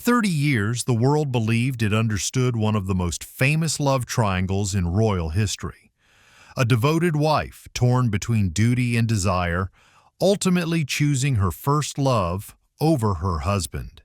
30 years, the world believed it understood one of the most famous love triangles in royal history. A devoted wife, torn between duty and desire, ultimately choosing her first love over her husband.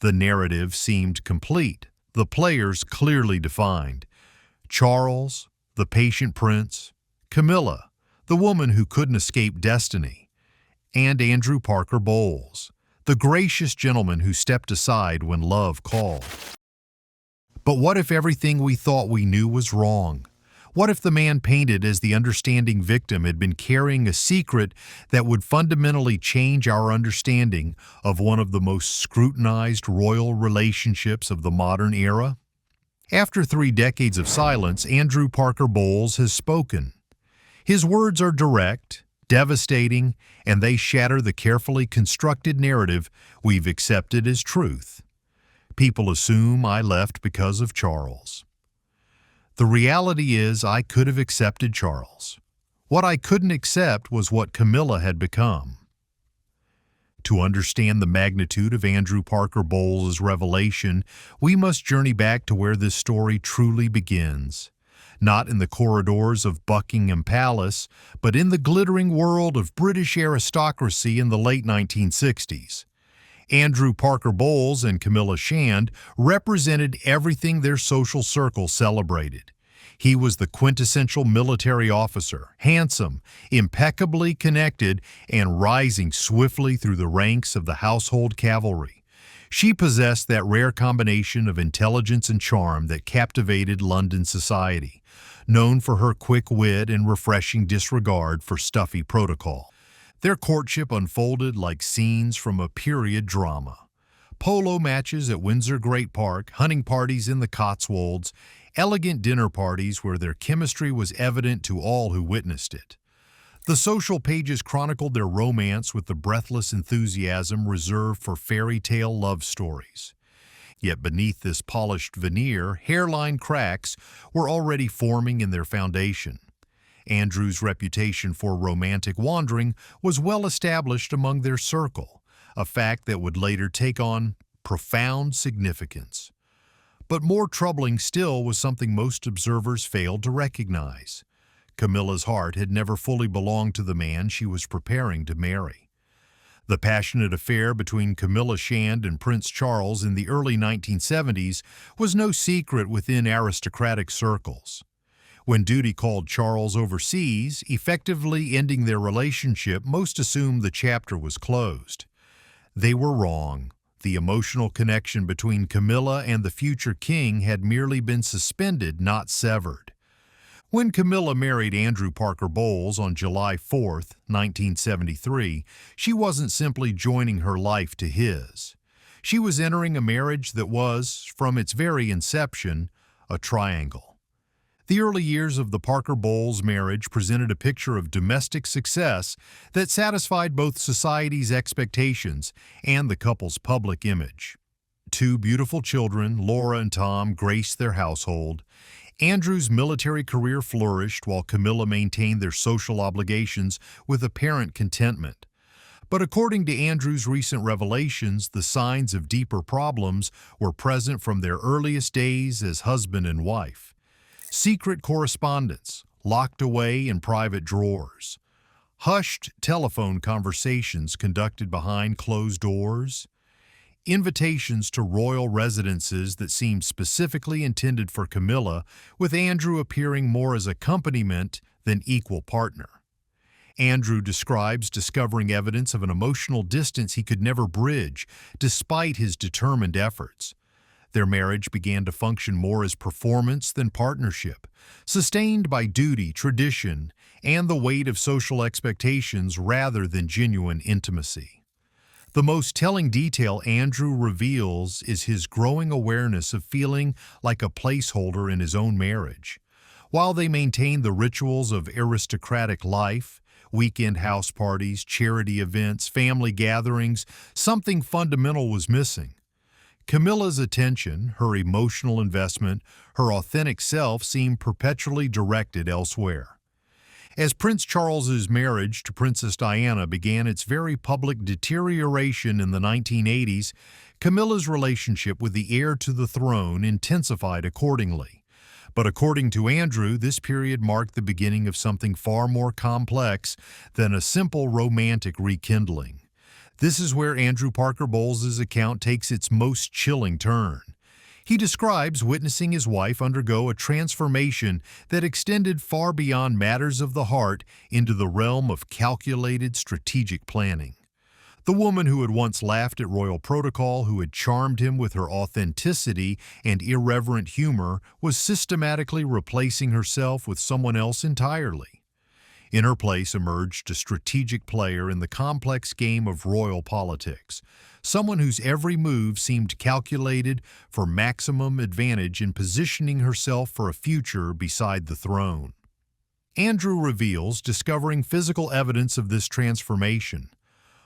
The narrative seemed complete, the players clearly defined. Charles, the patient prince; Camilla, the woman who couldn't escape destiny; and Andrew Parker Bowles, the gracious gentleman who stepped aside when love called. But what if everything we thought we knew was wrong? What if the man painted as the understanding victim had been carrying a secret that would fundamentally change our understanding of one of the most scrutinized royal relationships of the modern era? After 3 decades of silence, Andrew Parker Bowles has spoken. His words are direct, devastating, and they shatter the carefully constructed narrative we've accepted as truth. People assume I left because of Charles. The reality is I could have accepted Charles. What I couldn't accept was what Camilla had become. To understand the magnitude of Andrew Parker Bowles' revelation, we must journey back to where this story truly begins. Not in the corridors of Buckingham Palace, but in the glittering world of British aristocracy in the late 1960s. Andrew Parker Bowles and Camilla Shand represented everything their social circle celebrated. He was the quintessential military officer, handsome, impeccably connected, and rising swiftly through the ranks of the household cavalry. She possessed that rare combination of intelligence and charm that captivated London society, known for her quick wit and refreshing disregard for stuffy protocol. Their courtship unfolded like scenes from a period drama. Polo matches at Windsor Great Park, hunting parties in the Cotswolds, elegant dinner parties where their chemistry was evident to all who witnessed it. The social pages chronicled their romance with the breathless enthusiasm reserved for fairy tale love stories. Yet beneath this polished veneer, hairline cracks were already forming in their foundation. Andrew's reputation for romantic wandering was well established among their circle, a fact that would later take on profound significance. But more troubling still was something most observers failed to recognize. Camilla's heart had never fully belonged to the man she was preparing to marry. The passionate affair between Camilla Shand and Prince Charles in the early 1970s was no secret within aristocratic circles. When duty called Charles overseas, effectively ending their relationship, most assumed the chapter was closed. They were wrong. The emotional connection between Camilla and the future king had merely been suspended, not severed. When Camilla married Andrew Parker Bowles on July 4, 1973, she wasn't simply joining her life to his. She was entering a marriage that was, from its very inception, a triangle. The early years of the Parker Bowles marriage presented a picture of domestic success that satisfied both society's expectations and the couple's public image. 2 beautiful children, Laura and Tom, graced their household. Andrew's military career flourished while Camilla maintained their social obligations with apparent contentment. But according to Andrew's recent revelations, the signs of deeper problems were present from their earliest days as husband and wife. Secret correspondence, locked away in private drawers. Hushed telephone conversations conducted behind closed doors. Invitations to royal residences that seemed specifically intended for Camilla, with Andrew appearing more as accompaniment than equal partner. Andrew describes discovering evidence of an emotional distance he could never bridge, despite his determined efforts. Their marriage began to function more as performance than partnership, sustained by duty, tradition, and the weight of social expectations rather than genuine intimacy. The most telling detail Andrew reveals is his growing awareness of feeling like a placeholder in his own marriage. While they maintained the rituals of aristocratic life, weekend house parties, charity events, family gatherings, something fundamental was missing. Camilla's attention, her emotional investment, her authentic self seemed perpetually directed elsewhere. As Prince Charles's marriage to Princess Diana began its very public deterioration in the 1980s, Camilla's relationship with the heir to the throne intensified accordingly. But according to Andrew, this period marked the beginning of something far more complex than a simple romantic rekindling. This is where Andrew Parker Bowles' account takes its most chilling turn. He describes witnessing his wife undergo a transformation that extended far beyond matters of the heart into the realm of calculated strategic planning. The woman who had once laughed at royal protocol, who had charmed him with her authenticity and irreverent humor, was systematically replacing herself with someone else entirely. In her place emerged a strategic player in the complex game of royal politics, someone whose every move seemed calculated for maximum advantage in positioning herself for a future beside the throne. Andrew reveals discovering physical evidence of this transformation: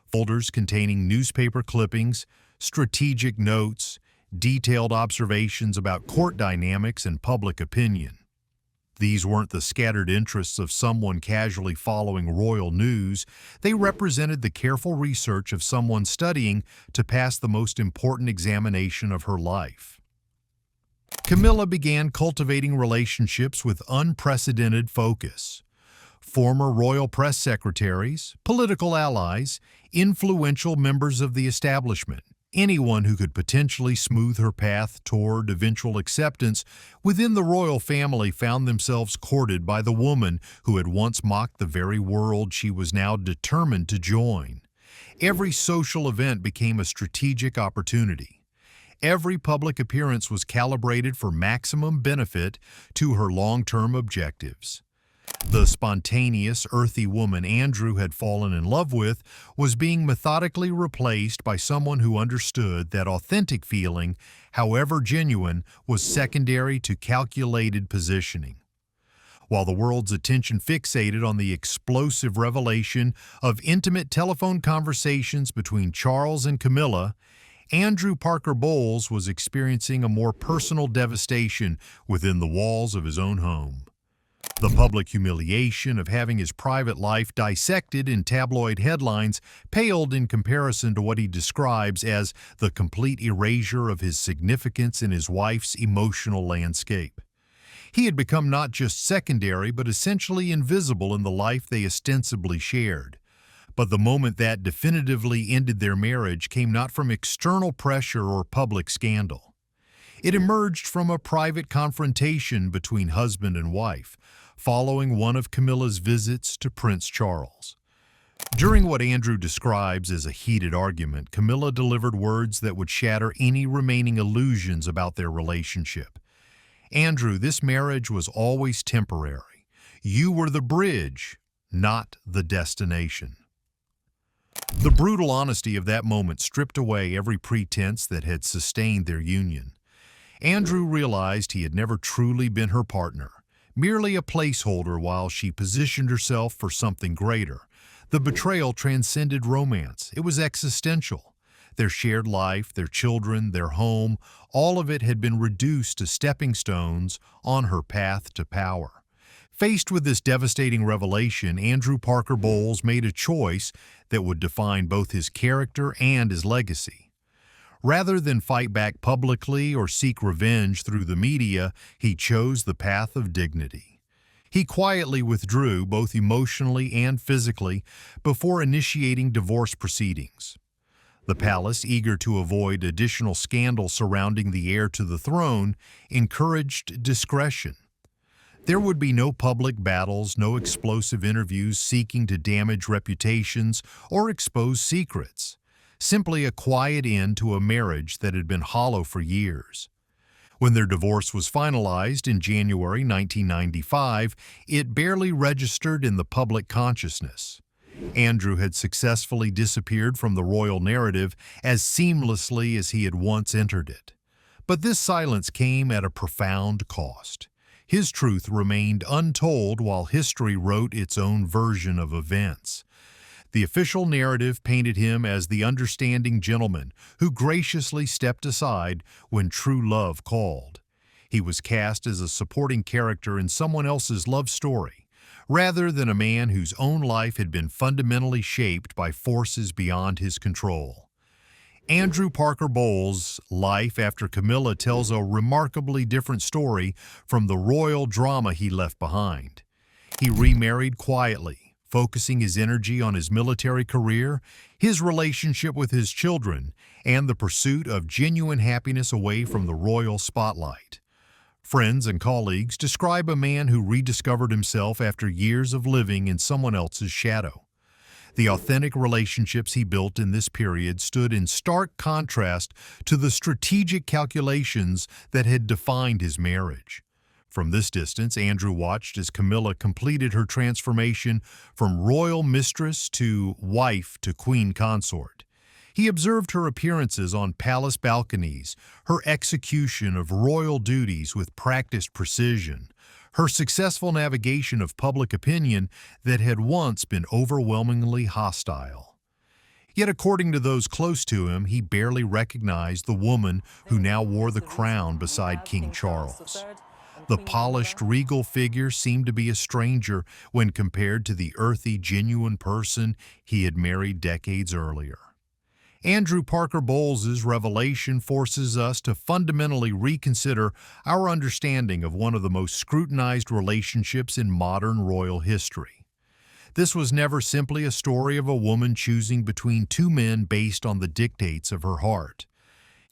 folders containing newspaper clippings, strategic notes, detailed observations about court dynamics and public opinion. These weren't the scattered interests of someone casually following royal news. They represented the careful research of someone studying to pass the most important examination of her life. Camilla began cultivating relationships with unprecedented focus. Former royal press secretaries, political allies, influential members of the establishment, anyone who could potentially smooth her path toward eventual acceptance within the royal family found themselves courted by the woman who had once mocked the very world she was now determined to join. Every social event became a strategic opportunity. Every public appearance was calibrated for maximum benefit to her long-term objectives. The spontaneous, earthy woman Andrew had fallen in love with was being methodically replaced by someone who understood that authentic feeling, however genuine, was secondary to calculated positioning. While the world's attention fixated on the explosive revelation of intimate telephone conversations between Charles and Camilla, Andrew Parker Bowles was experiencing a more personal devastation within the walls of his own home. The public humiliation of having his private life dissected in tabloid headlines paled in comparison to what he describes as the complete erasure of his significance in his wife's emotional landscape. He had become not just secondary but essentially invisible in the life they ostensibly shared. But the moment that definitively ended their marriage came not from external pressure or public scandal. It emerged from a private confrontation between husband and wife, following one of Camilla's visits to Prince Charles. During what Andrew describes as a heated argument, Camilla delivered words that would shatter any remaining illusions about their relationship. "Andrew, this marriage was always temporary. You were the bridge, not the destination." The brutal honesty of that moment stripped away every pretense that had sustained their union. Andrew realized he had never truly been her partner, merely a placeholder while she positioned herself for something greater. The betrayal transcended romance. It was existential. Their shared life, their children, their home, all of it had been reduced to stepping stones on her path to power. Faced with this devastating revelation, Andrew Parker Bowles made a choice that would define both his character and his legacy. Rather than fight back publicly or seek revenge through the media, he chose the path of dignity. He quietly withdrew, both emotionally and physically, before initiating divorce proceedings. The palace, eager to avoid additional scandal surrounding the heir to the throne, encouraged discretion. There would be no public battles, no explosive interviews seeking to damage reputations or expose secrets. Simply a quiet end to a marriage that had been hollow for years. When their divorce was finalized in January 1995, it barely registered in the public consciousness. Andrew had successfully disappeared from the royal narrative as seamlessly as he had once entered it. But this silence came at a profound cost. His truth remained untold while history wrote its own version of events. The official narrative painted him as the understanding gentleman who graciously stepped aside when true love called. He was cast as a supporting character in someone else's love story, rather than a man whose own life had been fundamentally shaped by forces beyond his control. Andrew Parker Bowles' life after Camilla tells a remarkably different story from the royal drama he left behind. He remarried quietly, focusing his energy on his military career, his relationship with his children, and the pursuit of genuine happiness away from the royal spotlight. Friends and colleagues describe a man who rediscovered himself after years of living in someone else's shadow. The authentic relationships he built in this period stood in stark contrast to the strategic calculations that had defined his marriage. From this distance, Andrew watched as Camilla completed her transformation from royal mistress to wife to queen consort. He observed her appearances on palace balconies, her execution of royal duties with practiced precision, her successful navigation of public opinion that had once been overwhelmingly hostile. Yet according to those close to him, he barely recognized the woman who now wore the crown beside King Charles. The polished, regal figure seemed to be a stranger when compared to the earthy, genuine person he had married decades earlier. Andrew Parker Bowles' revelation forces us to fundamentally reconsider our understanding of one of the most scrutinized relationships in modern royal history. This was never simply a story of a woman choosing between two men based on the dictates of her heart.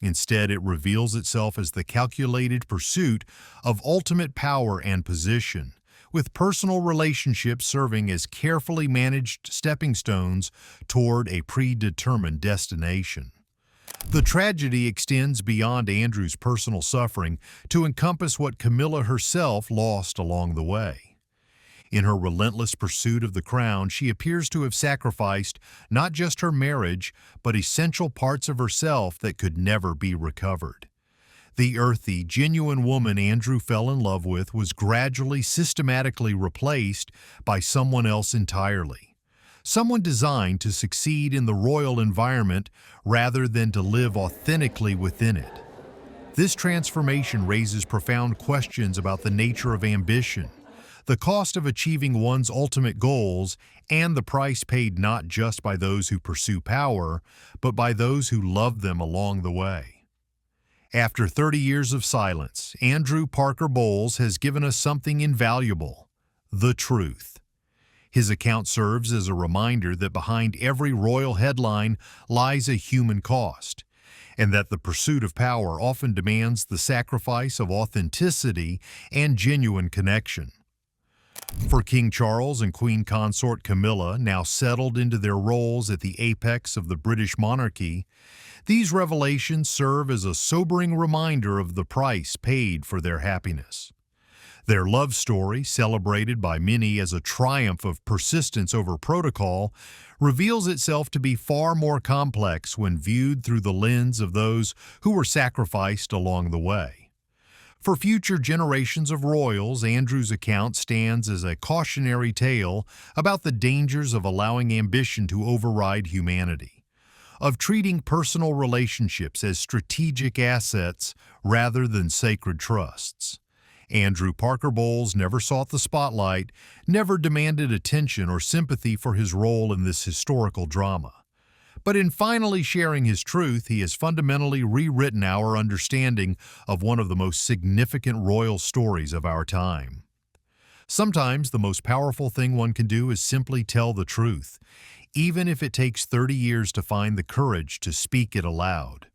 Instead, it reveals itself as the calculated pursuit of ultimate power and position, with personal relationships serving as carefully managed stepping stones toward a predetermined destination. The tragedy extends beyond Andrew's personal suffering to encompass what Camilla herself lost along the way. In her relentless pursuit of the crown, she appears to have sacrificed not just her marriage, but essential parts of herself that could never be recovered. The earthy, genuine woman Andrew fell in love with was gradually, systematically replaced by someone else entirely. Someone designed to succeed in the royal environment rather than to live authentically within it. This transformation raises profound questions about the nature of ambition, the cost of achieving one's ultimate goals, and the price paid not just by those who pursue power, but by those who love them along the way. After 30 years of silence, Andrew Parker Bowles has given us something invaluable: the truth. His account serves as a reminder that behind every royal headline lies a human cost, and that the pursuit of power often demands the sacrifice of authenticity and genuine connection. For King Charles and Queen Consort Camilla, now settled into their roles at the apex of the British monarchy, these revelations serve as a sobering reminder of the price paid for their happiness. Their love story, celebrated by many as a triumph of persistence over protocol, reveals itself to be far more complex when viewed through the lens of those who were sacrificed along the way. For future generations of royals, Andrew's account stands as a cautionary tale about the dangers of allowing ambition to override humanity, of treating personal relationships as strategic assets rather than sacred trusts. Andrew Parker Bowles never sought the spotlight, never demanded attention or sympathy for his role in this historical drama. But in finally sharing his truth, he has fundamentally rewritten our understanding of one of the most significant royal stories of our time. Sometimes the most powerful thing one can do is simply tell the truth, even if it takes 30 years to find the courage to speak it aloud.